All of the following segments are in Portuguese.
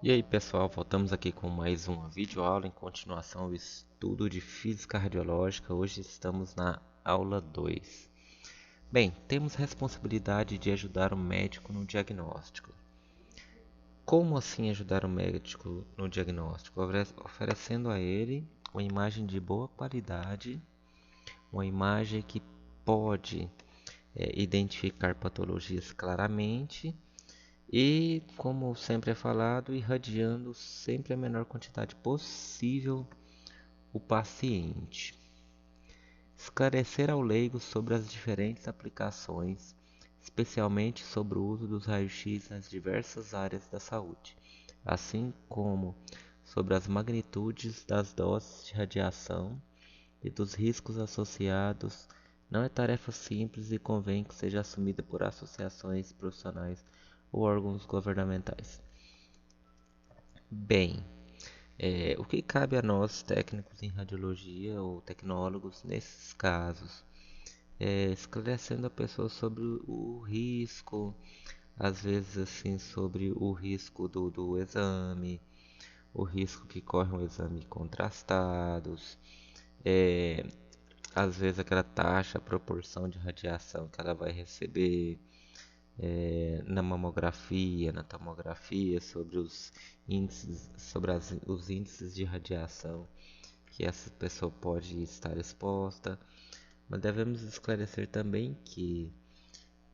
E aí pessoal, voltamos aqui com mais uma videoaula em continuação ao estudo de física radiológica. Hoje estamos na aula 2. Bem, temos responsabilidade de ajudar o médico no diagnóstico. Como assim ajudar o médico no diagnóstico? Oferecendo a ele uma imagem de boa qualidade, uma imagem que pode identificar patologias claramente e, como sempre é falado, irradiando sempre a menor quantidade possível o paciente. Esclarecer ao leigo sobre as diferentes aplicações, especialmente sobre o uso dos raios-x nas diversas áreas da saúde, assim como sobre as magnitudes das doses de radiação e dos riscos associados, não é tarefa simples e convém que seja assumida por associações profissionais ou órgãos governamentais. Bem, o que cabe a nós, técnicos em radiologia ou tecnólogos, nesses casos? Esclarecendo a pessoa sobre o risco, às vezes assim, sobre o risco do exame, o risco que corre um exame contrastados, é, às vezes aquela taxa, a proporção de radiação que ela vai receber, na mamografia, na tomografia, sobre os índices, sobre os índices de radiação que essa pessoa pode estar exposta. Mas devemos esclarecer também que,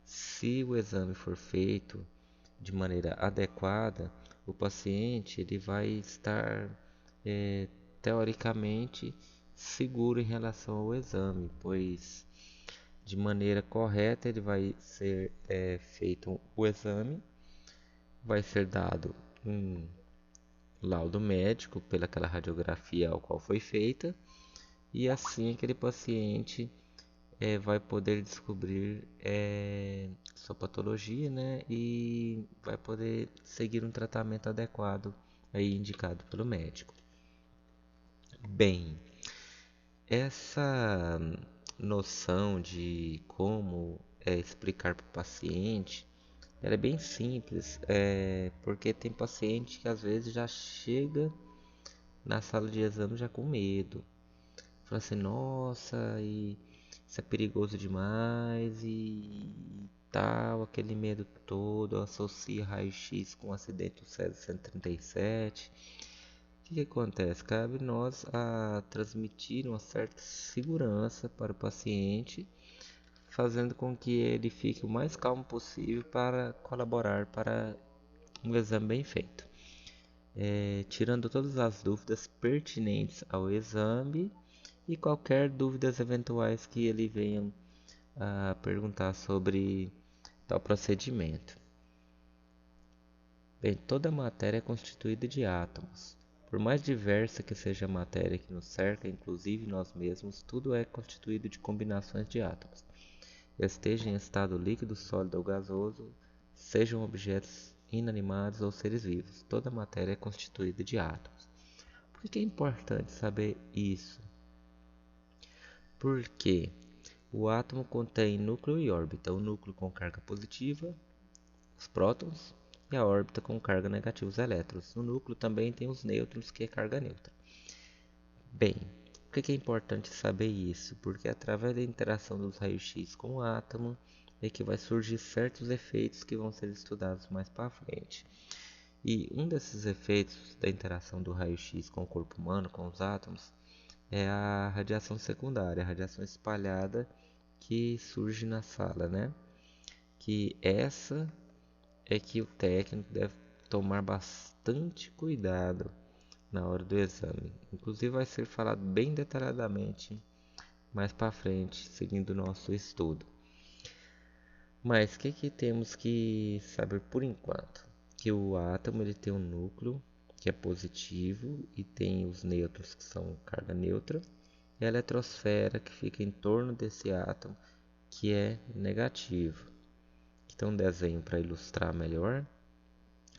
se o exame for feito de maneira adequada, o paciente ele vai estar teoricamente seguro em relação ao exame, pois de maneira correta ele vai ser feito o exame, vai ser dado um laudo médico pelaquela radiografia ao qual foi feita, e assim aquele paciente vai poder descobrir sua patologia, né, e vai poder seguir um tratamento adequado aí indicado pelo médico. Bem, essa noção de como explicar para o paciente, ela é bem simples, porque tem paciente que às vezes já chega na sala de exame já com medo. Fala assim, nossa, e isso é perigoso demais e tal, aquele medo todo, associa raio-x com o acidente do César 137. O que acontece? Cabe nós a transmitir uma certa segurança para o paciente, fazendo com que ele fique o mais calmo possível para colaborar para um exame bem feito. Tirando todas as dúvidas pertinentes ao exame e qualquer dúvidas eventuais que ele venha a perguntar sobre tal procedimento. Bem, toda matéria é constituída de átomos. Por mais diversa que seja a matéria que nos cerca, inclusive nós mesmos, tudo é constituído de combinações de átomos. Esteja em estado líquido, sólido ou gasoso, sejam objetos inanimados ou seres vivos, toda matéria é constituída de átomos. Por que é importante saber isso? Porque o átomo contém núcleo e órbita, o núcleo com carga positiva, os prótons, e a órbita com carga negativa, os elétrons. No núcleo também tem os nêutrons, que é carga neutra. Bem, por que é importante saber isso? Porque através da interação dos raios-x com o átomo é que vai surgir certos efeitos que vão ser estudados mais para frente. E um desses efeitos da interação do raio-x com o corpo humano, com os átomos, é a radiação secundária, a radiação espalhada que surge na sala, né? Que essa é que o técnico deve tomar bastante cuidado na hora do exame. Inclusive vai ser falado bem detalhadamente mais para frente, seguindo o nosso estudo. Mas o que temos que saber por enquanto? Que o átomo ele tem um núcleo que é positivo e tem os nêutrons que são carga neutra, e a eletrosfera que fica em torno desse átomo que é negativo. Então, um desenho para ilustrar melhor.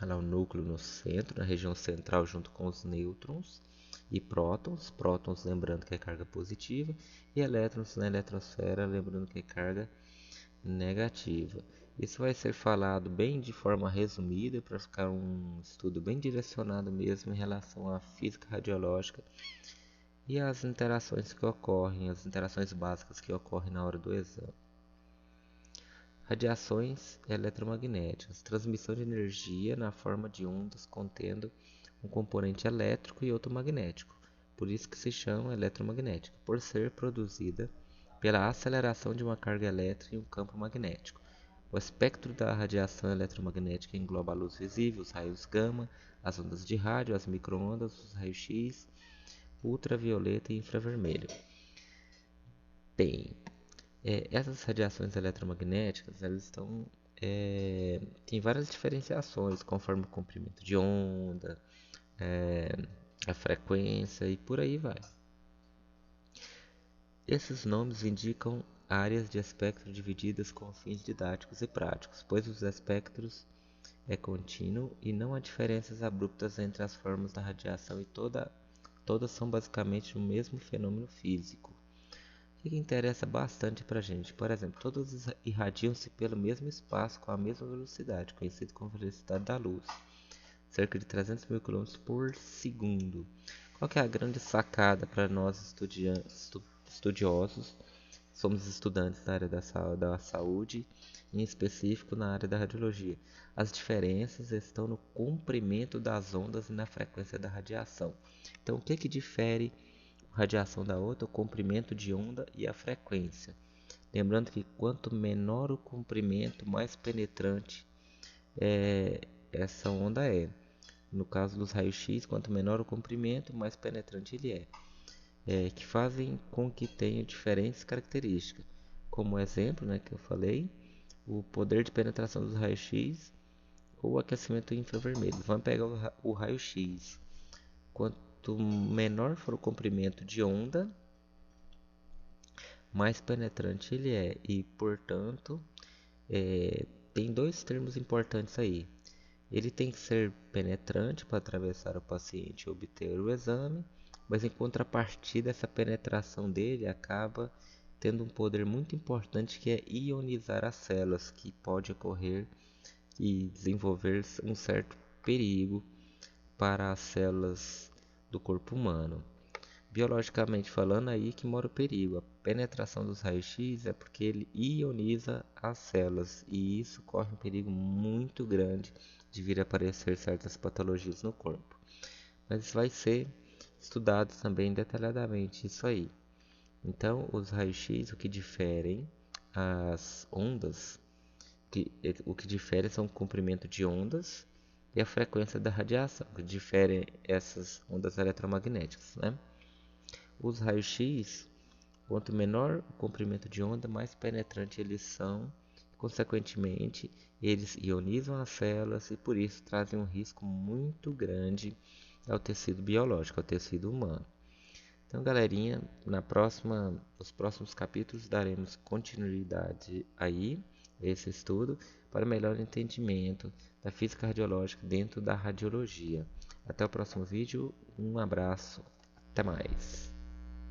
Olha lá o núcleo no centro, na região central, junto com os nêutrons e prótons. Prótons, lembrando que é carga positiva, e elétrons na eletrosfera, lembrando que é carga negativa. Isso vai ser falado bem de forma resumida para ficar um estudo bem direcionado mesmo em relação à física radiológica e às interações que ocorrem, as interações básicas que ocorrem na hora do exame. Radiações eletromagnéticas, transmissão de energia na forma de ondas contendo um componente elétrico e outro magnético, por isso que se chama eletromagnética, por ser produzida pela aceleração de uma carga elétrica em um campo magnético. O espectro da radiação eletromagnética engloba a luz visível, os raios gama, as ondas de rádio, as microondas, os raios-x, ultravioleta e infravermelho. Bem, essas radiações eletromagnéticas, elas estão tem várias diferenciações conforme o comprimento de onda, a frequência e por aí vai. Esses nomes indicam áreas de espectro divididas com fins didáticos e práticos, pois os espectros é contínuo e não há diferenças abruptas entre as formas da radiação e todas são basicamente o mesmo fenômeno físico. O que interessa bastante para a gente? Por exemplo, todas irradiam-se pelo mesmo espaço com a mesma velocidade, conhecido como velocidade da luz, cerca de 300 mil km por segundo. Qual que é a grande sacada para nós estudiosos? Somos estudantes da área da saúde, em específico na área da radiologia. As diferenças estão no comprimento das ondas e na frequência da radiação. Então, o que difere a radiação da outra? O comprimento de onda e a frequência. Lembrando que quanto menor o comprimento, mais penetrante essa onda é. No caso dos raios-x, quanto menor o comprimento, mais penetrante ele que fazem com que tenha diferentes características. Como exemplo, que eu falei, o poder de penetração dos raios-x ou o aquecimento infravermelho. Vamos pegar o raio-x. Quanto menor for o comprimento de onda, mais penetrante ele é. E, portanto, tem dois termos importantes aí. Ele tem que ser penetrante para atravessar o paciente e obter o exame, mas em contrapartida, essa penetração dele acaba tendo um poder muito importante que é ionizar as células, que pode ocorrer e desenvolver um certo perigo para as células do corpo humano. Biologicamente falando, aí que mora o perigo. A penetração dos raios-x é porque ele ioniza as células e isso corre um perigo muito grande de vir a aparecer certas patologias no corpo. Mas vai ser estudado também detalhadamente isso aí. Então, os raios-x, o que diferem as ondas, o que difere são o comprimento de ondas e a frequência da radiação, que diferem essas ondas eletromagnéticas, Os raios-x, quanto menor o comprimento de onda, mais penetrante eles são. Consequentemente, eles ionizam as células e por isso trazem um risco muito grande ao tecido biológico, ao tecido humano. Então, galerinha, nos próximos capítulos daremos continuidade aí a esse estudo para melhor entendimento da física radiológica dentro da radiologia. Até o próximo vídeo, um abraço, até mais.